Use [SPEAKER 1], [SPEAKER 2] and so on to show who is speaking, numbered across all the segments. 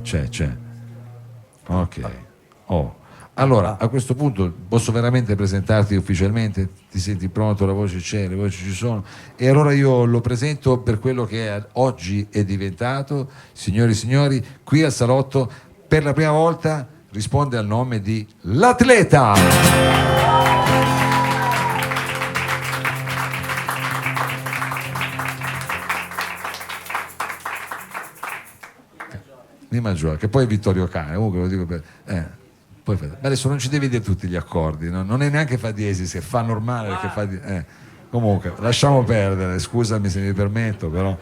[SPEAKER 1] C'è. Ok. Oh. Allora, a questo punto posso veramente presentarti ufficialmente? Ti senti pronto? La voce c'è, le voci ci sono. E allora io lo presento per quello che oggi è diventato. Signori e signori, qui al salotto per la prima volta risponde al nome di L'Atleta. Di Maggiore, che poi è Vittorio Cane, comunque lo dico per... Poi, adesso non ci devi dire tutti gli accordi, no? Non è neanche fa diesis, se fa normale perché fa comunque lasciamo perdere, scusami se mi permetto, però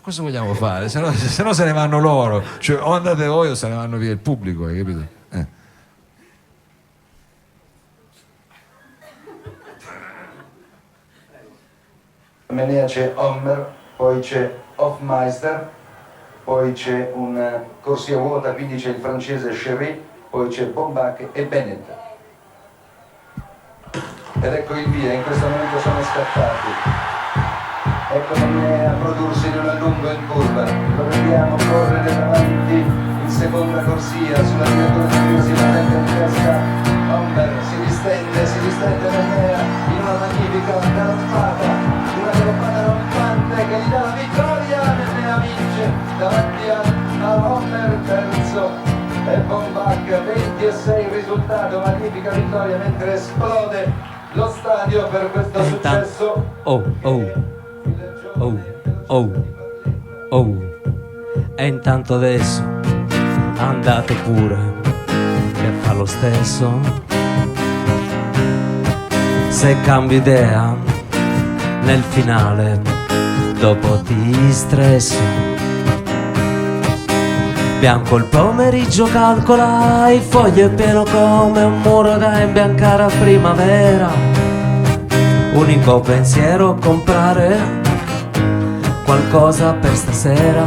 [SPEAKER 1] cosa vogliamo fare? Se no se ne vanno loro, cioè o andate voi o se ne vanno via il pubblico, hai capito?
[SPEAKER 2] Menea c'è Homer, poi c'è Hofmeister, poi c'è una corsia vuota, quindi c'è il francese Chéry, poi c'è Bombach e Bennett. Ed ecco il via, in questo momento sono scattati. Ecco Menea a prodursi in un allungo in curva. Lo vediamo correre davanti in seconda corsia, sulla direzione si mette in testa. Homer si distende Menea in una magnifica galoppata, una galoppata rampante che gli dà la vittoria. Menea vince davanti a Homer terzo e Bombach 26 il risultato, magnifica vittoria mentre esplode lo stadio per questo successo.
[SPEAKER 3] E intanto adesso andate pure che fa lo stesso. Se cambio idea nel finale dopo ti stresso. Bianco il pomeriggio calcola, il foglio è pieno come un muro da imbiancare a primavera. Unico pensiero comprare qualcosa per stasera.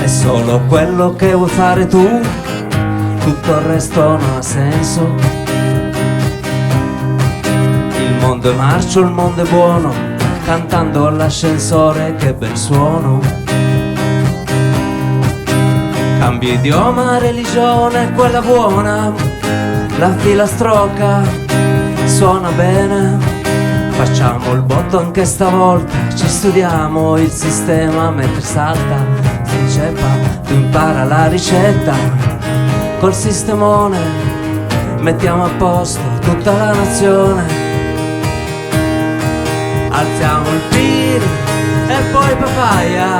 [SPEAKER 3] È solo quello che vuoi fare tu, tutto il resto non ha senso. Il mondo è marcio, il mondo è buono, cantando all'ascensore che bel suono. Cambio idioma, religione, quella buona, la filastrocca suona bene. Facciamo il botto anche stavolta, ci studiamo il sistema mentre salta. Si inceppa, tu impara la ricetta, col sistemone mettiamo a posto tutta la nazione. Alziamo il PIL e poi papaya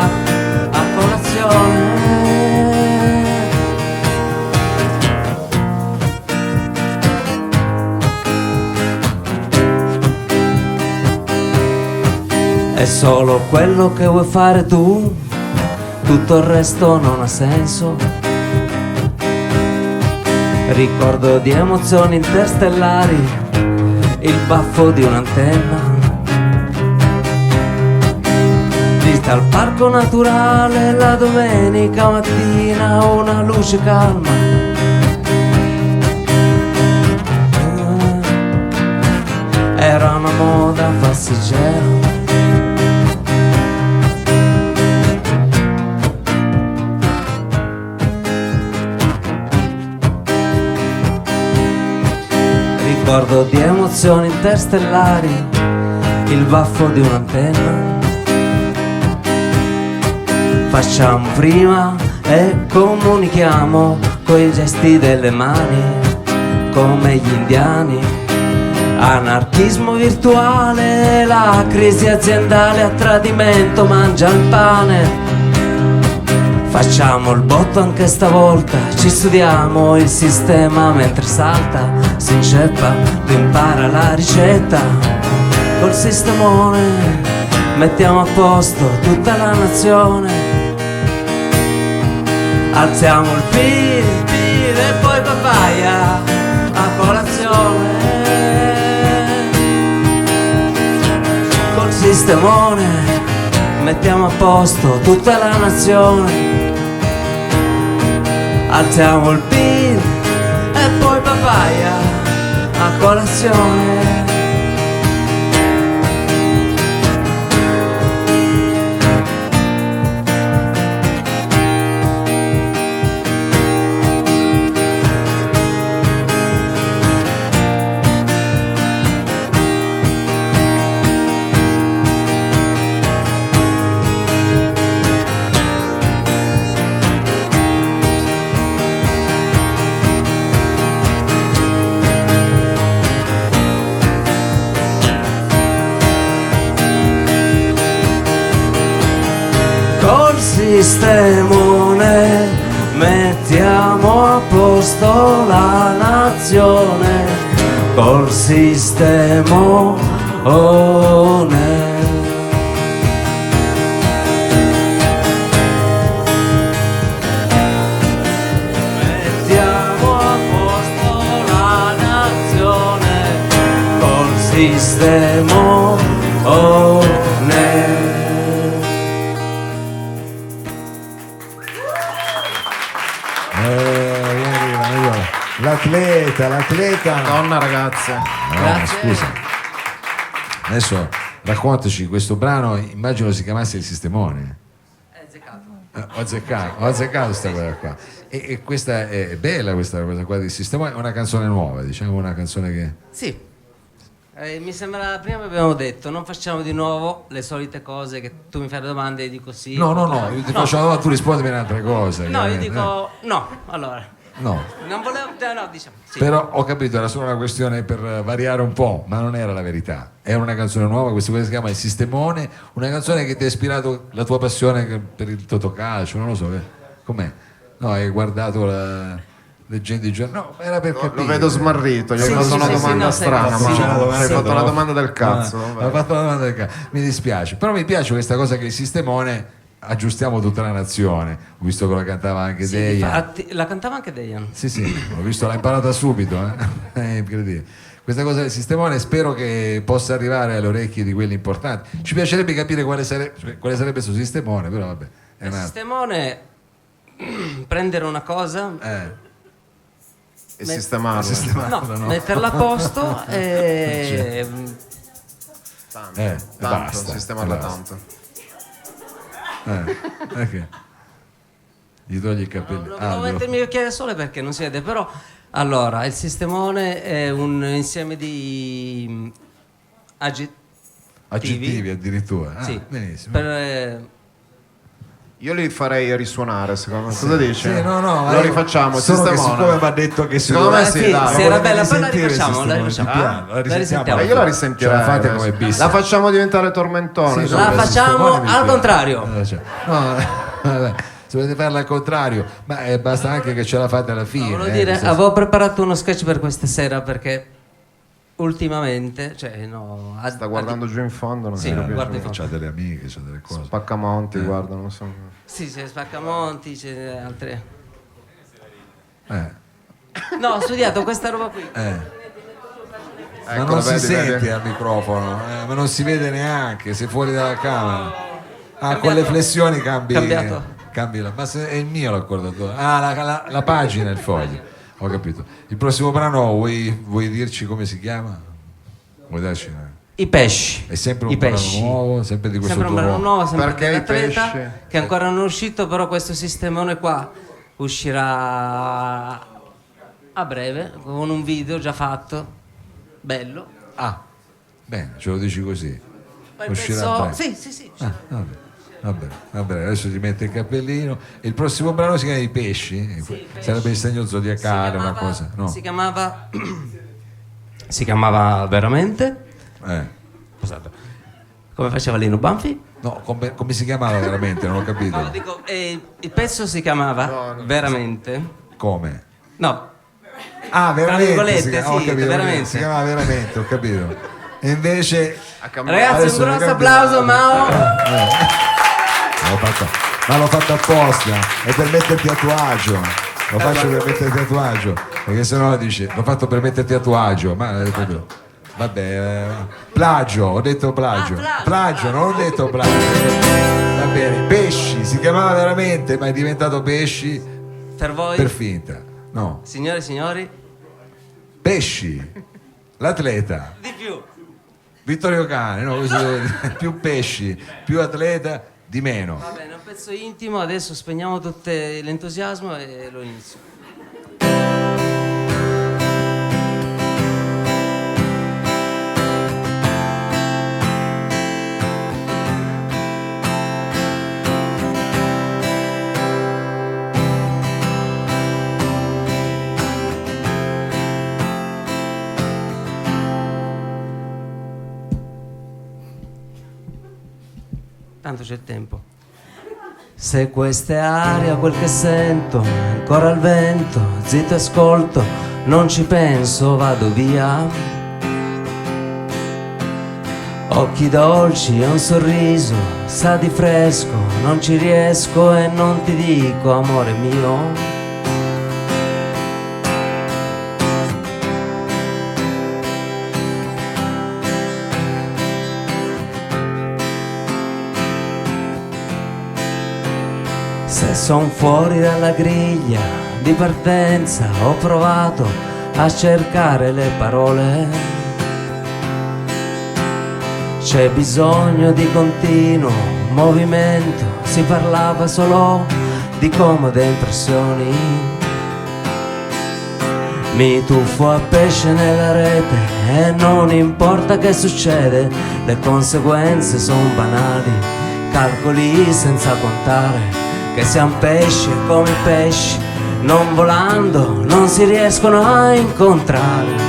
[SPEAKER 3] a colazione. È solo quello che vuoi fare tu, tutto il resto non ha senso. Ricordo di emozioni interstellari, il baffo di un'antenna. Vista al parco naturale la domenica mattina, una luce calma. Era una moda passeggera. Ricordo di emozioni interstellari, il baffo di un'antenna. Facciamo prima e comunichiamo coi gesti delle mani, come gli indiani. Anarchismo virtuale, la crisi aziendale a tradimento mangia il pane. Facciamo il botto anche stavolta, ci studiamo il sistema mentre salta. Si inceppa, tu impara la ricetta, col sistemone mettiamo a posto tutta la nazione. Alziamo il PIL e poi papaya a colazione. Col sistemone mettiamo a posto tutta la nazione. Alziamo il PIL e papaya a colazione. Sistemone, mettiamo a posto la nazione col sistemone. Mettiamo a posto la nazione col sistemone.
[SPEAKER 1] L'atleta.
[SPEAKER 4] Madonna, ragazze.
[SPEAKER 1] No, scusa. Adesso raccontaci questo brano, immagino si chiamasse Il Sistemone. Ho azzeccato questa cosa qua. E questa è bella, questa cosa qua del Sistemone, è una canzone nuova, diciamo, una canzone che...
[SPEAKER 3] Sì. Mi sembra, prima abbiamo detto, non facciamo di nuovo le solite cose che tu mi fai le domande e dico sì.
[SPEAKER 1] No, io ti faccio la domanda, tu rispondimi un'altra cosa.
[SPEAKER 3] No, io dico no, allora.
[SPEAKER 1] No.
[SPEAKER 3] Non volevo, no, diciamo. Sì.
[SPEAKER 1] Però ho capito, era solo una questione per variare un po', ma non era la verità. Era una canzone nuova, questa si chiama Il Sistemone, una canzone che ti ha ispirato la tua passione per il totocalcio, non lo so, com'è? No, hai guardato leggendo i giornali? No, era per capire.
[SPEAKER 4] Lo vedo smarrito, gli hai fatto una domanda strana, ma hai fatto una domanda del cazzo.
[SPEAKER 1] Ho fatto una domanda del cazzo, mi dispiace. Però mi piace questa cosa che il Sistemone... aggiustiamo tutta la nazione. Ho visto che la cantava anche Dejan.
[SPEAKER 3] Infatti, la cantava anche Dejan.
[SPEAKER 1] Sì, ho visto, l'ha imparata subito, è incredibile. Questa cosa del Sistemone spero che possa arrivare alle orecchie di quelli importanti. Ci piacerebbe capire quale sarebbe questo Sistemone, però vabbè.
[SPEAKER 3] Il Sistemone prendere una cosa
[SPEAKER 4] e sistemarla.
[SPEAKER 3] No, metterla a posto e
[SPEAKER 4] tanto,
[SPEAKER 1] basta,
[SPEAKER 4] sistemarla
[SPEAKER 1] basta.
[SPEAKER 4] tanto.
[SPEAKER 1] Okay. Gli togli i capelli.
[SPEAKER 3] Devo mettermi gli occhiali da sole perché non si vede, però allora il Sistemone è un insieme di
[SPEAKER 1] aggettivi addirittura.
[SPEAKER 3] Sì,
[SPEAKER 1] benissimo.
[SPEAKER 4] Io li farei risuonare, secondo me. Cosa dici?
[SPEAKER 1] Sì, no,
[SPEAKER 4] lo rifacciamo.
[SPEAKER 1] Solo che siccome mi ha detto che
[SPEAKER 4] secondo me sì, dai.
[SPEAKER 3] Se era bella, poi la
[SPEAKER 1] risentiamo.
[SPEAKER 4] Io la risentirei.
[SPEAKER 1] La fate come bis.
[SPEAKER 4] La facciamo diventare tormentone.
[SPEAKER 3] Sì, la facciamo al contrario.
[SPEAKER 1] No, vabbè, se volete farla al contrario, ma basta anche che ce la fate alla fine.
[SPEAKER 3] Volevo dire, avevo preparato uno sketch per questa sera perché ultimamente,
[SPEAKER 4] sta guardando giù in fondo, non
[SPEAKER 3] sì, guarda in fondo.
[SPEAKER 1] C'ha delle amiche, c'ha delle cose.
[SPEAKER 4] Spaccamonti, guarda, non so.
[SPEAKER 3] Sì, c'è Spaccamonti, c'è altre.
[SPEAKER 1] No,
[SPEAKER 3] ho studiato questa roba qui.
[SPEAKER 1] Ma non si sente al microfono, ma non si vede neanche, sei fuori dalla camera. Con le flessioni cambi ma se è il mio l'accordatore. La pagina, il foglio. Ho capito. Il prossimo brano vuoi dirci come si chiama? Vuoi darci
[SPEAKER 3] I pesci.
[SPEAKER 1] È sempre un brano nuovo, sempre di questo
[SPEAKER 3] sempre un brano nuovo, sempre
[SPEAKER 4] perché
[SPEAKER 3] dell'atleta che ancora non è uscito, però questo Sistemone qua uscirà a breve con un video già fatto, bello.
[SPEAKER 1] Bene, ce lo dici così.
[SPEAKER 3] Poi
[SPEAKER 1] uscirà a breve.
[SPEAKER 3] Sì.
[SPEAKER 1] Vabbè, adesso ti mette il cappellino. E il prossimo brano si chiama I pesci? Sarebbe il segno zodiacale, una cosa. No.
[SPEAKER 3] Si chiamava veramente? Come faceva Lino Banfi?
[SPEAKER 1] No, come si chiamava veramente? Non ho capito.
[SPEAKER 3] No, dico, il pezzo si chiamava veramente.
[SPEAKER 1] Come?
[SPEAKER 3] No.
[SPEAKER 1] Veramente.
[SPEAKER 3] Ho capito, veramente.
[SPEAKER 1] Si chiamava veramente, ho capito. E invece.
[SPEAKER 3] Ragazzi, un grosso applauso, Mao.
[SPEAKER 1] Ma l'ho fatto apposta, è per metterti a tuo agio. Lo faccio per metterti a tuo agio, perché sennò dice l'ho fatto per metterti a tuo agio. Vabbè, plagio, ho detto plagio. Plagio, non ho detto plagio. Va bene, pesci, si chiamava veramente, ma è diventato pesci
[SPEAKER 3] per voi.
[SPEAKER 1] Per finta. No.
[SPEAKER 3] Signore e signori,
[SPEAKER 1] pesci, l'atleta.
[SPEAKER 3] Di più.
[SPEAKER 1] Vittorio Cane, no? Questo devo dire. Più pesci, più atleta, di meno.
[SPEAKER 3] Va bene, un pezzo intimo, adesso spegniamo tutto l'entusiasmo e lo inizio. Tanto c'è il tempo. Se questa è aria, quel che sento, ancora il vento, zitto ascolto, non ci penso, vado via. Occhi dolci e un sorriso, sa di fresco, non ci riesco e non ti dico, amore mio. Se son fuori dalla griglia di partenza ho provato a cercare le parole. C'è bisogno di continuo movimento, si parlava solo di comode impressioni. Mi tuffo a pesce nella rete e non importa che succede, le conseguenze son banali, calcoli senza contare. Che siamo pesci e come i pesci, non volando, non si riescono a incontrare.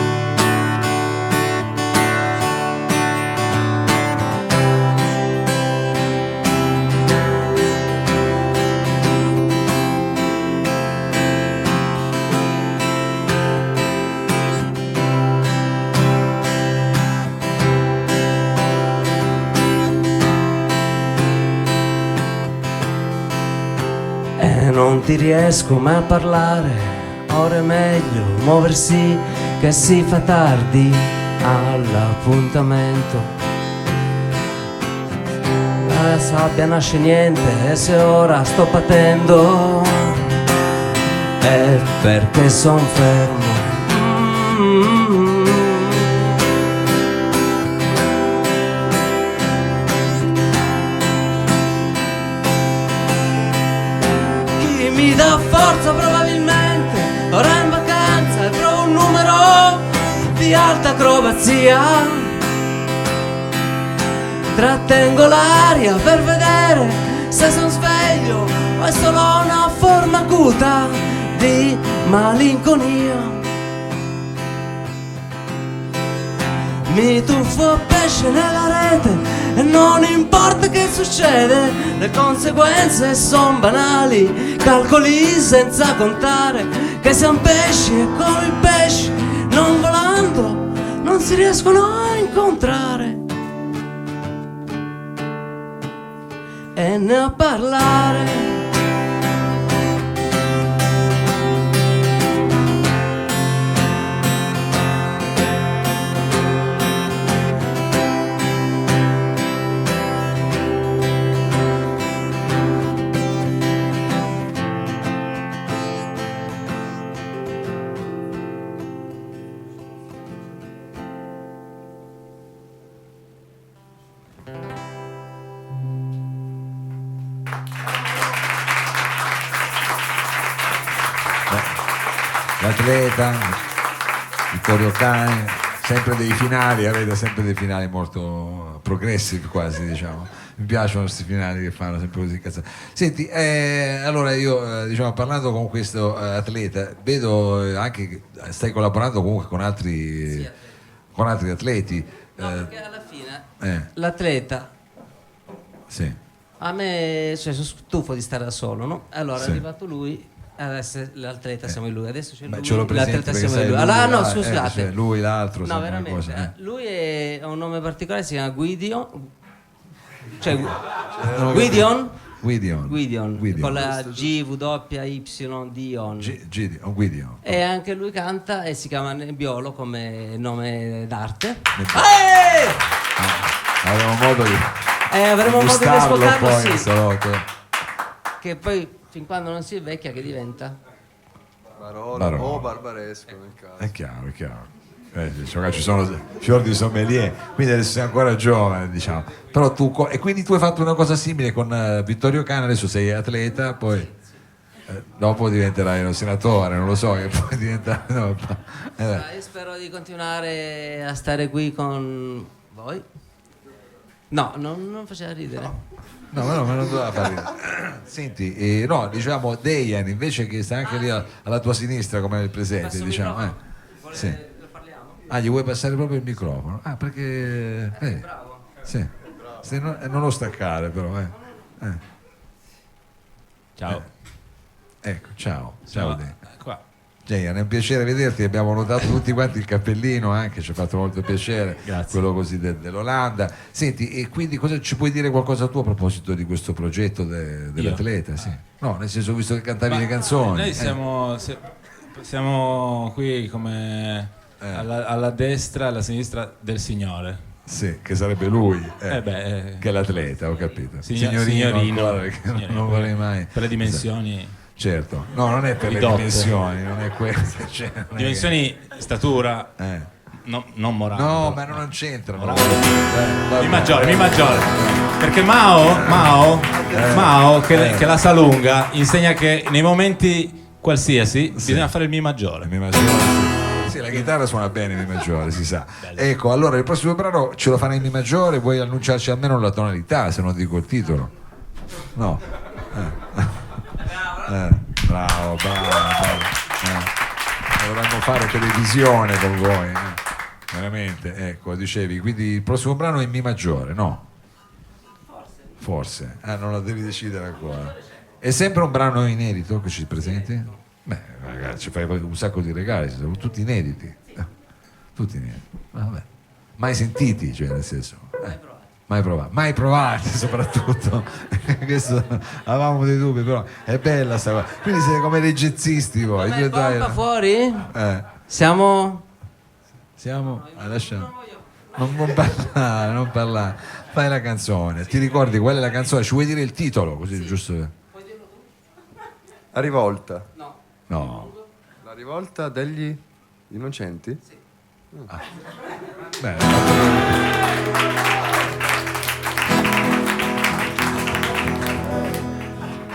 [SPEAKER 3] Non ti riesco mai a parlare, ora è meglio muoversi che si fa tardi all'appuntamento. La sabbia nasce niente e se ora sto patendo è perché son fermo. Mi dà forza probabilmente, ora in vacanza e provo un numero di alta acrobazia. Trattengo l'aria per vedere se son sveglio o è solo una forma acuta di malinconia. Mi tuffo a pesce nella rete e non importa che succede, le conseguenze son banali, calcoli senza contare. Che siamo pesci e come i pesci, non volando, non si riescono a incontrare. E ne a parlare.
[SPEAKER 1] L'atleta, Vittorio Cane, sempre dei finali, avete sempre dei finali molto progressive quasi, diciamo. Mi piacciono questi finali che fanno sempre così cazzati. Senti, allora io diciamo parlando con questo atleta, vedo anche che stai collaborando comunque con altri atleti.
[SPEAKER 3] No, perché alla fine l'atleta,
[SPEAKER 1] sì.
[SPEAKER 3] A me, cioè, sono stufo di stare da solo, no? Allora
[SPEAKER 1] Sì.
[SPEAKER 3] è arrivato lui, adesso l'atleta siamo in lui, adesso c'è lui,
[SPEAKER 1] Ce l'ho presente
[SPEAKER 3] l'atleta
[SPEAKER 1] perché
[SPEAKER 3] siamo in
[SPEAKER 1] sai,
[SPEAKER 3] lui. Allora, no,
[SPEAKER 1] cioè,
[SPEAKER 3] scusate.
[SPEAKER 1] lui, l'altro,
[SPEAKER 3] No,
[SPEAKER 1] sempre una
[SPEAKER 3] veramente.
[SPEAKER 1] cosa,
[SPEAKER 3] Lui ha un nome particolare, si chiama Guidion. Cioè,
[SPEAKER 1] Non ho
[SPEAKER 3] Guidion?
[SPEAKER 1] Guidion.
[SPEAKER 3] Guidion, con la G-W-Y-Dion.
[SPEAKER 1] Guidion.
[SPEAKER 3] E anche lui canta e si chiama Nebbiolo come nome d'arte.
[SPEAKER 1] Avremo modo di
[SPEAKER 3] avremo modo di
[SPEAKER 1] gustarlo
[SPEAKER 3] ascoltarlo,
[SPEAKER 1] poi
[SPEAKER 3] sì.
[SPEAKER 1] in salotto.
[SPEAKER 3] Che poi fin quando non si è vecchia che diventa?
[SPEAKER 5] Barolo o Barbaresco nel caso.
[SPEAKER 1] È chiaro. Ci sono fior di sommelier, quindi adesso sei ancora giovane, diciamo. Però e quindi tu hai fatto una cosa simile con Vittorio Cane, adesso sei atleta, poi dopo diventerai un senatore, non lo so, che poi diventerai...
[SPEAKER 3] Io spero di continuare a stare qui con voi. No, non faceva ridere.
[SPEAKER 1] No, ma non doveva fare ridere. Senti, no, diciamo Dejan, invece che sta anche lì alla tua sinistra come nel presente, diciamo. Sì. Gli vuoi passare proprio il microfono? Perché...
[SPEAKER 3] bravo.
[SPEAKER 1] Sì. Non lo staccare però,
[SPEAKER 6] Ciao.
[SPEAKER 1] Ecco, ciao.
[SPEAKER 6] Qua.
[SPEAKER 1] Dejan, è un piacere vederti, abbiamo notato tutti quanti il cappellino anche, ci ha fatto molto piacere.
[SPEAKER 6] Grazie.
[SPEAKER 1] Quello così dell'Olanda. Senti, e quindi cosa ci puoi dire qualcosa tu a proposito di questo progetto dell'atleta? Sì. No, nel senso, ho visto che cantavi le canzoni.
[SPEAKER 6] Noi siamo qui come alla destra e alla sinistra del Signore.
[SPEAKER 1] Sì, che sarebbe lui, che è l'atleta, ho capito.
[SPEAKER 6] Signorino
[SPEAKER 1] ancora, perché non vorrei mai.
[SPEAKER 6] Per le dimensioni.
[SPEAKER 1] Certo, no, non è per le
[SPEAKER 6] ridotte.
[SPEAKER 1] Dimensioni, non è quello. Cioè, non
[SPEAKER 6] Dimensioni, statura, non morale.
[SPEAKER 1] No,
[SPEAKER 6] però.
[SPEAKER 1] ma non c'entrano.
[SPEAKER 6] Mi maggiore. Perché Mao che la sa lunga, insegna che nei momenti qualsiasi bisogna fare il Mi maggiore.
[SPEAKER 1] Mi maggiore. Sì, la chitarra suona bene in Mi maggiore, si sa. Ecco, allora il prossimo brano ce lo fa in Mi maggiore, vuoi annunciarci almeno la tonalità, se non dico il titolo? No. Bravo. Dovremmo fare televisione con voi, veramente. Ecco, dicevi, quindi il prossimo brano è in Mi maggiore, no? Forse. Non la devi decidere ancora. È sempre un brano inedito che ci presenti? Beh, ragazzi, ci fai un sacco di regali, sono tutti inediti. Tutti inediti. Vabbè. Mai sentiti, cioè nel senso. Mai provati soprattutto. Questo avevamo dei dubbi, però è bella sta cosa. Quindi siete come dei jazzisti voi.
[SPEAKER 3] Come pompa fuori? Siamo...
[SPEAKER 1] Lascia. Non parlare. Fai la canzone. Ti ricordi qual è la canzone? Ci vuoi dire il titolo? Così giusto.
[SPEAKER 5] La rivolta.
[SPEAKER 1] No.
[SPEAKER 5] La rivolta degli innocenti? Sì.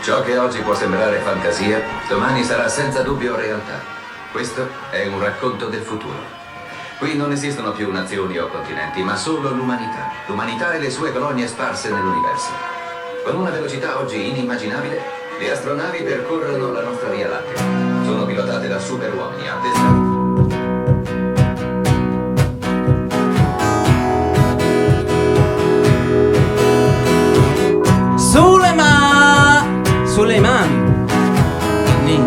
[SPEAKER 2] Ciò che oggi può sembrare fantasia, domani sarà senza dubbio realtà. Questo è un racconto del futuro. Qui non esistono più nazioni o continenti, ma solo l'umanità. L'umanità e le sue colonie sparse nell'universo. Con una velocità oggi inimmaginabile, le astronavi percorrono la nostra Via Lattea. Sono pilotate da superuomini addestrati.
[SPEAKER 3] Suleiman mi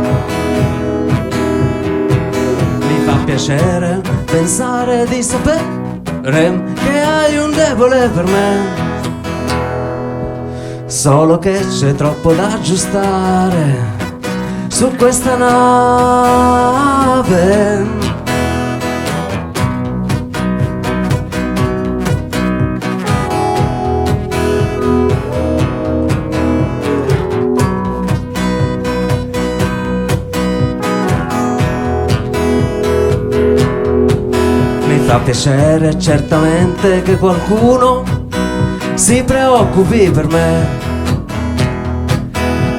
[SPEAKER 3] fa piacere pensare di sapere che hai un debole per me. Solo che c'è troppo da aggiustare su questa nave. Mi fa piacere certamente che qualcuno si preoccupi per me.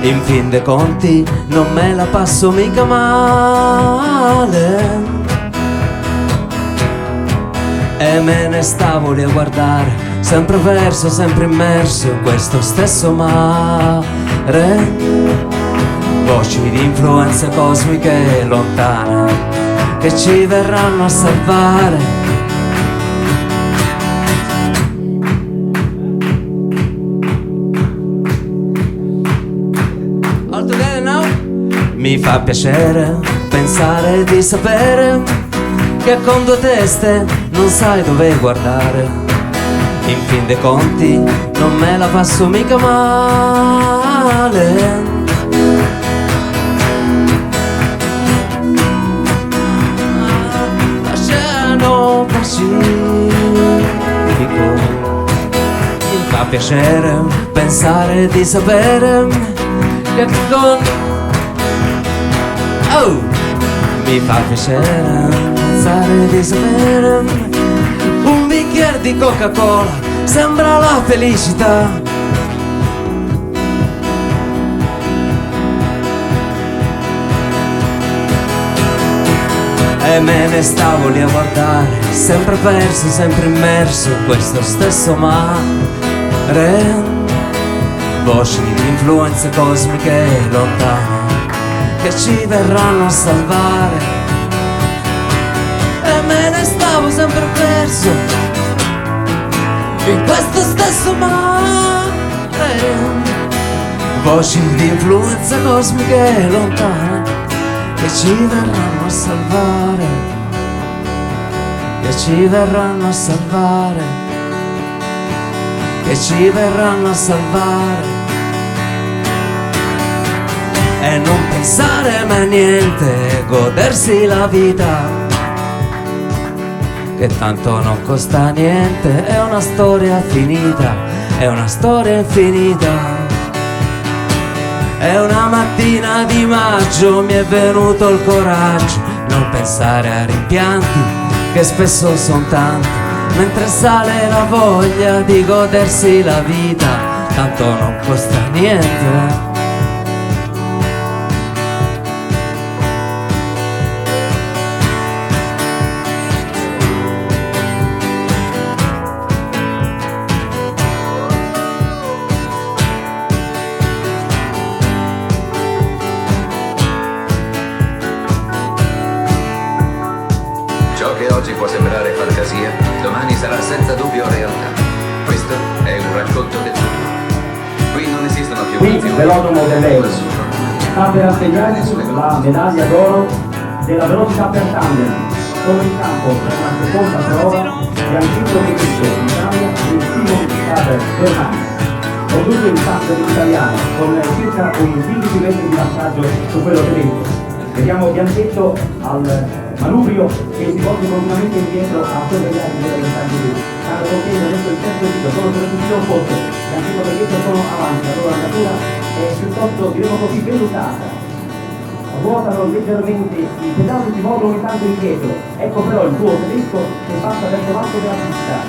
[SPEAKER 3] In fin dei conti non me la passo mica male. E me ne stavo lì a guardare, sempre verso, sempre immerso in questo stesso mare. Voci di influenze cosmiche lontane che ci verranno a salvare. Mi fa piacere pensare di sapere che con due teste non sai dove guardare. In fin dei conti non me la passo mica male. L'oceano Pacifico. Mi fa piacere pensare di sapere che con mi fa piacere pensare di sapere. Un bicchiere di Coca-Cola sembra la felicità. E me ne stavo lì a guardare, sempre perso, sempre immerso in questo stesso mare. Voci di influenze cosmiche lontane che ci verranno a salvare. E me ne stavo sempre perso in questo stesso mare. Voci di influenze cosmiche lontane che ci verranno a salvare, che ci verranno a salvare, che ci verranno a salvare. E non pensare mai a niente, godersi la vita, che tanto non costa niente, è una storia finita, è una storia infinita. E una mattina di maggio mi è venuto il coraggio, non pensare a rimpianti, che spesso son tanti, mentre sale la voglia di godersi la vita, tanto non costa niente.
[SPEAKER 2] Ciò che oggi può sembrare fantasia, domani sarà senza dubbio realtà. Questo è un racconto del futuro. Qui non esistono più
[SPEAKER 7] Qui
[SPEAKER 2] vizioni,
[SPEAKER 7] velodromo dell'Euro sta per assegnarsi
[SPEAKER 2] nessuno
[SPEAKER 7] la medaglia d'oro della velocità per tandem. Sono in campo per una seconda prova Gianfranco Pechicco, Italia e Simon Fernandez. Condurre il tandem italiano con circa un 15 metri di vantaggio su quello tedesco. Vediamo Bianchetto al manubrio che si porta continuamente indietro a sorvegliare il livello del taglio. Stanno compiendo adesso il terzo giro, solo per il giro opposto. Bianchetto e Bianchetto sono avanti, la loro andatura è piuttosto, diremo così, vellutata. Ruotano leggermente, i pedali si muovono ogni tanto indietro. Ecco però il tuo tedesco che passa verso l'alto della pista.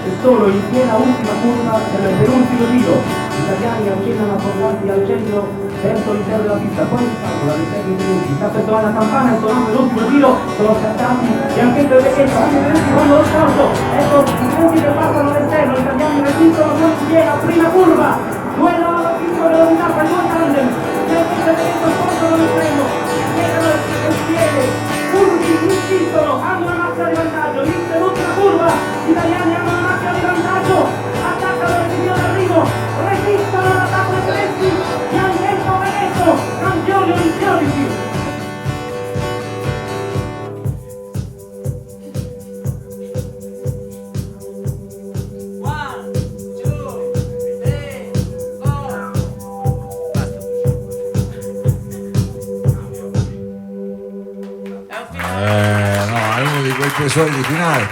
[SPEAKER 7] E solo in piena ultima curva del penultimo giro. Gli italiani accennano a portarsi al centro verso l'interno della pista. Poi la riserva in minuti. Sta per suonare la campana e suonando l'ultimo giro sono scattati Bianchetto e Becchetto. Anche tedeschi fanno lo sforzo. Ecco i punti che passano all'esterno. Gli italiani resistono con in piena prima curva. Duello alla piccola velocità per due tandem. Bianchetto e Becchetto spostano l'esterno. Piegano il piede. Curvi insistono. Hanno una macchina di vantaggio. Inizia l'ultima curva. Gli italiani hanno una macchina di vantaggio. Attaccano il segno d'arrivo. Resistono all'attacco dei tedeschi. Bianchetto e Becchetto, campioni olimpionici.
[SPEAKER 1] No, è uno di quei tesori di finale.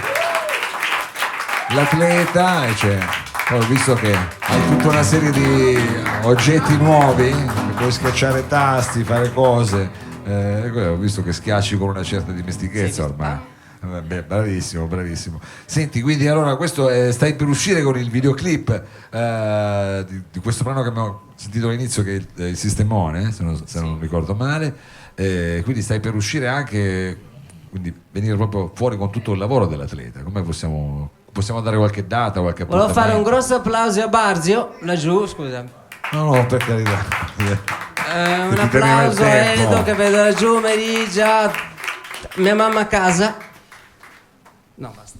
[SPEAKER 1] L'atleta, cioè, poi ho visto che hai tutta una serie di oggetti nuovi, che puoi schiacciare tasti, fare cose. Ho visto che schiacci con una certa dimestichezza ormai. Beh, bravissimo, bravissimo. Senti, quindi allora questo stai per uscire con il videoclip di questo brano che abbiamo sentito all'inizio, che è il Sistemone, se non ricordo male. Quindi stai per uscire anche, quindi venire proprio fuori con tutto il lavoro dell'atleta. Come possiamo dare qualche data, qualche appuntamento?
[SPEAKER 3] Volevo fare un grosso applauso a Barzio, laggiù, scusa.
[SPEAKER 1] No, per carità.
[SPEAKER 3] Un applauso a Edo che vedo laggiù, Merigia, mia mamma a casa. No, basta.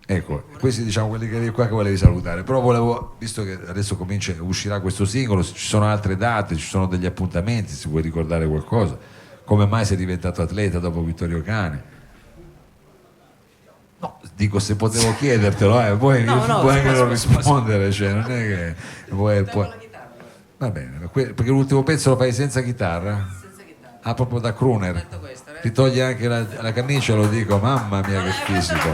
[SPEAKER 1] Ecco, questi diciamo quelli che qua che volevi salutare, però volevo, visto che adesso uscirà questo singolo, ci sono altre date, ci sono degli appuntamenti, se vuoi ricordare qualcosa, come mai sei diventato atleta dopo Vittorio Cane? No, dico se potevo chiedertelo, puoi anche non rispondere, cioè non è che puoi. Va bene, perché l'ultimo pezzo lo fai senza chitarra? Senza chitarra. Ah, proprio da crooner. Ti toglie anche la camicia, lo dico, mamma mia che fisico.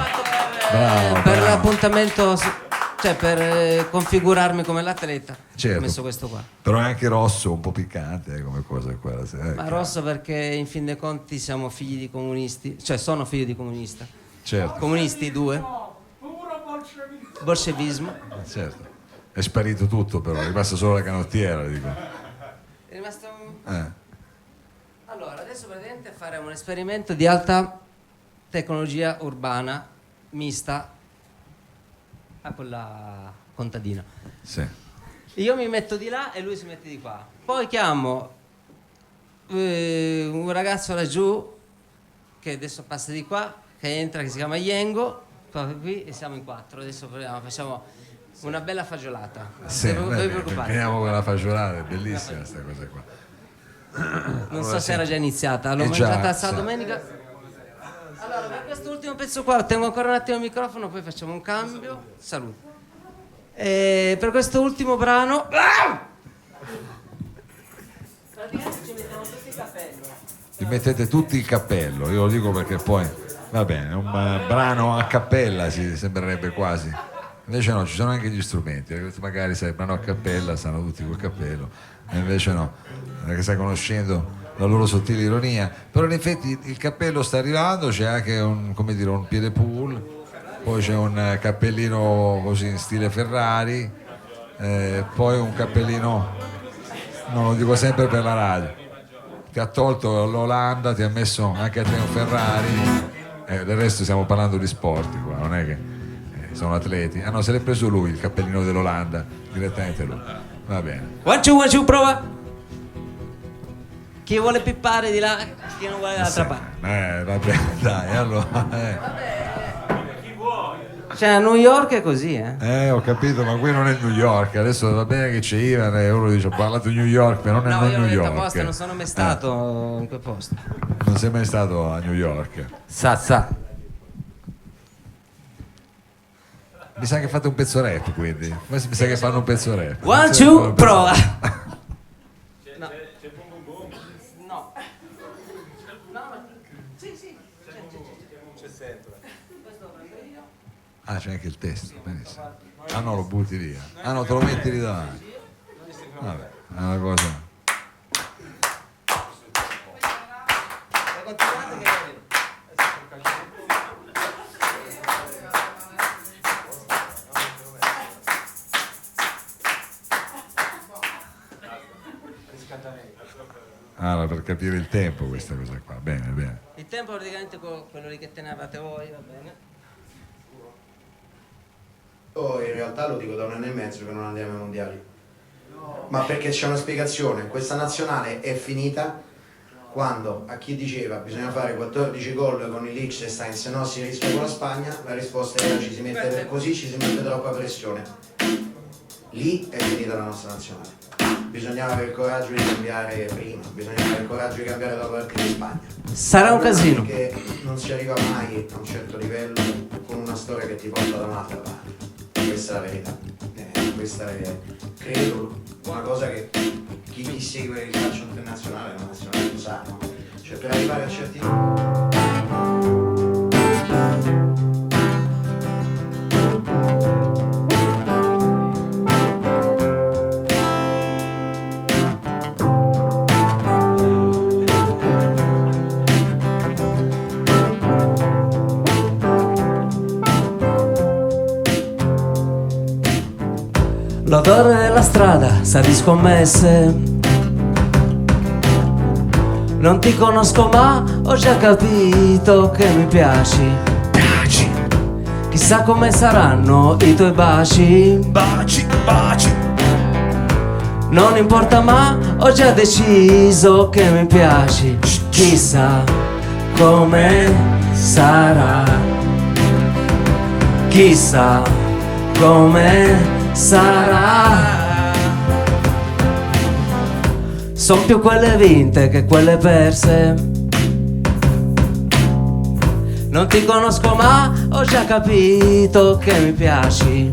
[SPEAKER 1] Bravo,
[SPEAKER 3] per
[SPEAKER 1] bravo.
[SPEAKER 3] l'appuntamento cioè per configurarmi come l'atleta,
[SPEAKER 1] Certo.
[SPEAKER 3] ho messo questo qua.
[SPEAKER 1] Però è anche rosso, un po' piccante come cosa quella.
[SPEAKER 3] Ma rosso perché in fin dei conti siamo figli di comunisti, cioè sono figlio di comunista.
[SPEAKER 1] Certo,
[SPEAKER 3] Comunisti 2. Bolscevismo.
[SPEAKER 1] certo. È sparito tutto però, è rimasta solo la canottiera, dico.
[SPEAKER 3] È rimasto un...
[SPEAKER 1] Eh.
[SPEAKER 3] Allora, adesso praticamente faremo un esperimento di alta tecnologia urbana mista a quella contadina.
[SPEAKER 1] Sì.
[SPEAKER 3] Io mi metto di là e lui si mette di qua. Poi chiamo un ragazzo laggiù che adesso passa di qua, che entra, che si chiama Yengo, qui e siamo in 4. Adesso proviamo, facciamo una bella fagiolata.
[SPEAKER 1] Sì,
[SPEAKER 3] Non vi preoccupare.
[SPEAKER 1] finiamo con la fagiolata, è bellissima questa cosa qua.
[SPEAKER 3] Non so se era già iniziata, l'ho
[SPEAKER 1] È già,
[SPEAKER 3] mangiata
[SPEAKER 1] sì.
[SPEAKER 3] domenica. Allora, per questo ultimo pezzo qua tengo ancora un attimo il microfono, poi facciamo un cambio. Saluto. E per questo ultimo brano praticamente ci mettiamo tutti il cappello.
[SPEAKER 1] Vi mettete tutti il cappello, io lo dico perché poi va bene, un brano a cappella si sembrerebbe quasi. Invece no, ci sono anche gli strumenti, magari sai, brano a cappella, stanno tutti col cappello, e invece no, perché stai conoscendo la loro sottile ironia. Però in effetti il cappello sta arrivando, c'è anche un, come dire, un piede pool, poi c'è un cappellino così in stile Ferrari, poi un cappellino, non lo dico sempre per la radio, ti ha tolto l'Olanda, ti ha messo anche a te un Ferrari, del resto stiamo parlando di sport qua, non è che sono atleti. Ah no, se l'è preso lui il cappellino dell'Olanda, direttamente lui. Va bene.
[SPEAKER 3] One, two, prova. Chi vuole pippare di là, chi non vuole dall'altra parte.
[SPEAKER 1] Va bene, dai, allora.
[SPEAKER 3] Cioè a New York è così, eh?
[SPEAKER 1] Ho capito, ma qui non è New York, adesso va bene che c'è Ivan e uno dice ho parlato di New York, però non
[SPEAKER 3] No,
[SPEAKER 1] è
[SPEAKER 3] io
[SPEAKER 1] New
[SPEAKER 3] l'ho detto
[SPEAKER 1] York.
[SPEAKER 3] apposta, non sono mai stato in quel posto.
[SPEAKER 1] Non sei mai stato a New York.
[SPEAKER 3] Sa.
[SPEAKER 1] Mi sa che fate un pezzo rap, quindi. Mi sa che fanno un pezzo rap.
[SPEAKER 3] One,
[SPEAKER 1] Mi sa che fanno
[SPEAKER 3] two,
[SPEAKER 1] un pezzo
[SPEAKER 3] prova.
[SPEAKER 1] rap.
[SPEAKER 3] No. No. No, ma... Sì. C'è sempre. Questo lo prendo io.
[SPEAKER 1] Ah, c'è anche il testo, benissimo. Ah no, lo butti via. Ah no, te lo metti lì davanti. Vabbè, è una cosa.
[SPEAKER 3] Continuate che arrivo.
[SPEAKER 1] Ah, per capire il tempo questa cosa qua. Bene, bene.
[SPEAKER 3] Il tempo è praticamente quello lì che tenevate voi, va bene?
[SPEAKER 8] In realtà lo dico da un anno e mezzo che non andiamo ai mondiali. Ma perché c'è una spiegazione, questa nazionale è finita quando a chi diceva bisogna fare 14 gol con il Liechtenstein se no si rischia con la Spagna, la risposta era ci si mette troppa pressione. Lì è finita la nostra nazionale. Bisognava avere il coraggio di cambiare prima, bisognava avere il coraggio di cambiare la partita in Spagna.
[SPEAKER 3] Sarà un casino.
[SPEAKER 8] Perché non si arriva mai a un certo livello con una storia che ti porta da un'altra parte. Questa è la verità. Questa è, credo, una cosa che chi segue il calcio internazionale è una nazionale lo sa, no? Cioè per arrivare a certi...
[SPEAKER 3] L'odore della strada sa di scommesse. Non ti conosco ma ho già capito che mi piaci. Chissà come saranno i tuoi baci. Baci. Non importa ma ho già deciso che mi piaci. Chissà come sarà. Chissà come sarà. Son più quelle vinte che quelle perse. Non ti conosco ma ho già capito che mi piaci.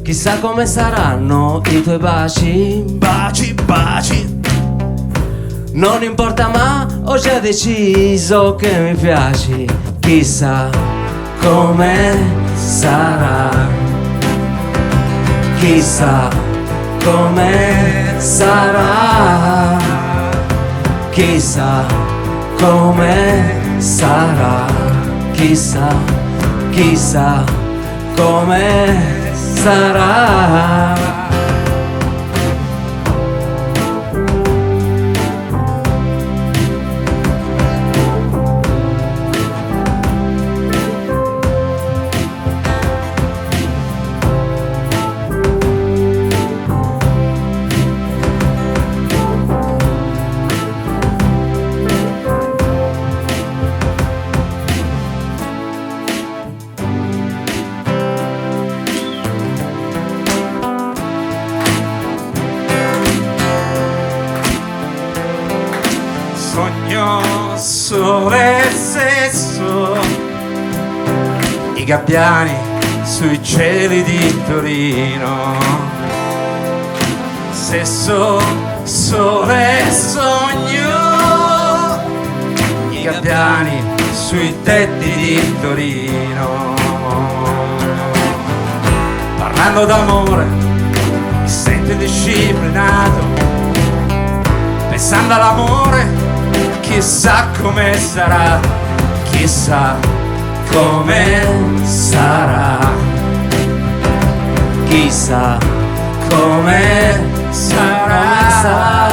[SPEAKER 3] Chissà come saranno i tuoi baci. Baci. Non importa ma ho già deciso che mi piaci. Chissà come sarà. chissà come sarà, chissà come sarà, chissà, chissà come sarà.
[SPEAKER 9] Sogno sole e sesso, i gabbiani sui cieli di Torino. Sesso, sole e sogno, i gabbiani sui tetti di Torino. Parlando d'amore mi sento indisciplinato, pensando all'amore chissà come sarà, chissà come sarà,
[SPEAKER 3] Chissà come sarà,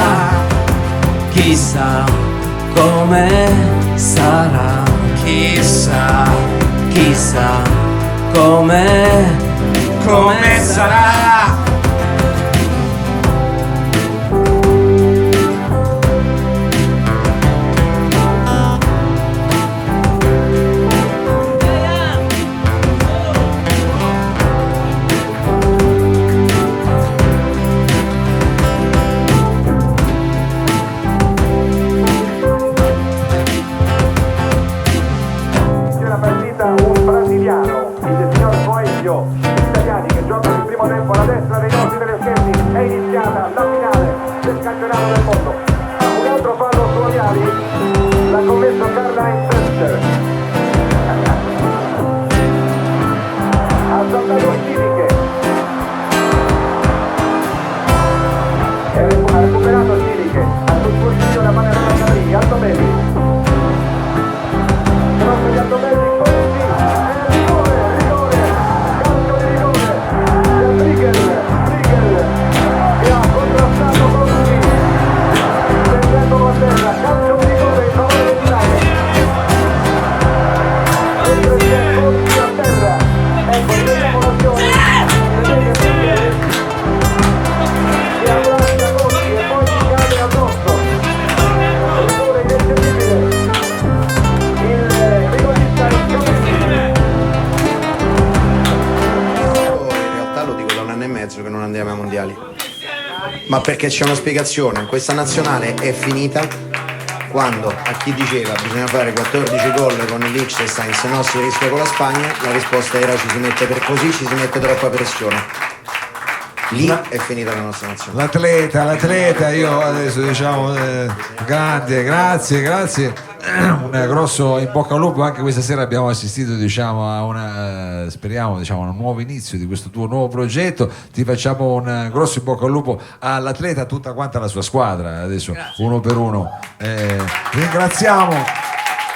[SPEAKER 3] chissà come sarà,
[SPEAKER 9] chissà
[SPEAKER 3] chissà come
[SPEAKER 9] sarà.
[SPEAKER 7] Un brasiliano, il signor Coelho, italiani che giocano il primo tempo alla destra dei nostri teleschermi, è iniziata la finale del campionato del mondo. Un altro fallo su Viali, l'ha commesso Karl-Heinz Fester. Ha saltato Civiche e ha recuperato Civiche, ha sussurrito la mano della Cavalli, Altobelli. Cross di Altobelli.
[SPEAKER 8] Che non andiamo ai mondiali, ma perché c'è una spiegazione. Questa nazionale è finita quando a chi diceva bisogna fare 14 gol con il Liechtenstein se no si rischia con la Spagna, la risposta era ci si mette per così, ci si mette troppa pressione. Lì è finita la nostra nazionale.
[SPEAKER 1] L'atleta, io adesso diciamo grande, grazie. Un grosso in bocca al lupo. Anche questa sera abbiamo assistito diciamo a una speriamo diciamo a un nuovo inizio di questo tuo nuovo progetto. Ti facciamo un grosso in bocca al lupo all'atleta, tutta quanta la sua squadra adesso. Grazie. Uno per uno ringraziamo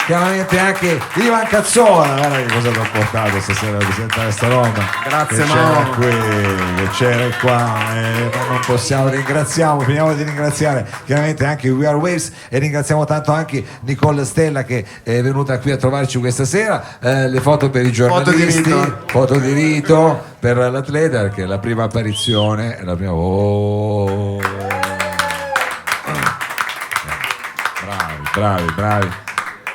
[SPEAKER 1] chiaramente anche Ivan Cazzola, guarda che cosa ti ho portato stasera a presentare sta roba.
[SPEAKER 4] Grazie
[SPEAKER 1] Mauro che c'era qua, non possiamo, finiamo di ringraziare chiaramente anche We Are Waves e ringraziamo tanto anche Nicole Stella che è venuta qui a trovarci questa sera. Le foto per i giornalisti, foto di rito per l'atleta perché è la prima apparizione, è la prima. Bravi.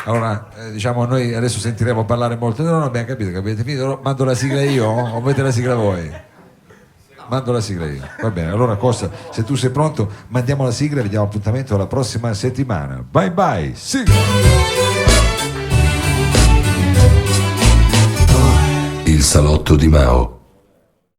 [SPEAKER 1] Allora, diciamo, noi adesso sentiremo parlare molto. No, abbiamo capito che avete finito. Mando la sigla io o volete la sigla voi? Mando la sigla io. Va bene, allora Costa, se tu sei pronto, mandiamo la sigla e vediamo appuntamento la prossima settimana. Bye bye, sigla!
[SPEAKER 10] Il salotto di Mao.